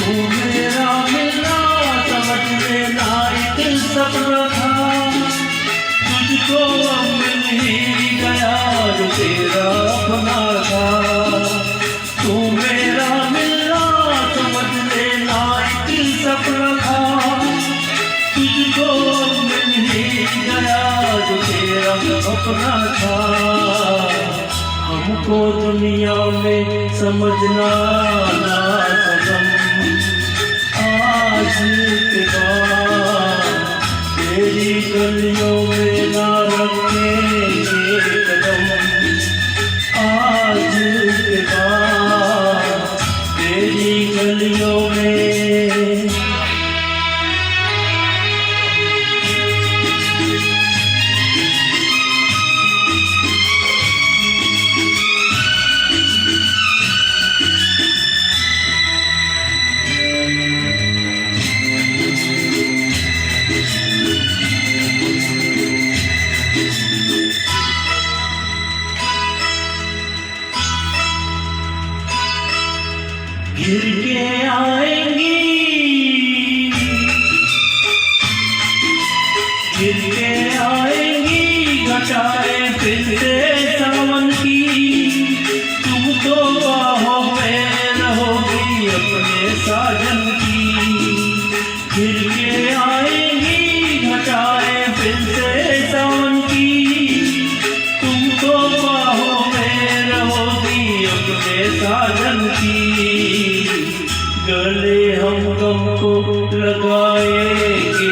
तू मेरा मिलना समझ लेना एक सपना था, तुझको अब मिल ही गया जो तेरा अपना था। तू मेरा मिलना समझ लेना एक सपना था, तुझको अब मिल ही गया जो तेरा अपना था। हमको दुनिया में समझना ना सनम, आज के बाद तेरी गलियों में ना रखेंगे कदम। आज के बाद तेरी गलियों में गिर के आएंगी, गिर के आएंगी घटाएं फिर से सावन की। तुम तो बाहों में रहोगी अपने साजन की। गिर के आएंगी घटाएं फिर से सावन की। तुम तो बाहों में रहोगी अपने साजन की। गले हम गम को लगाएंगे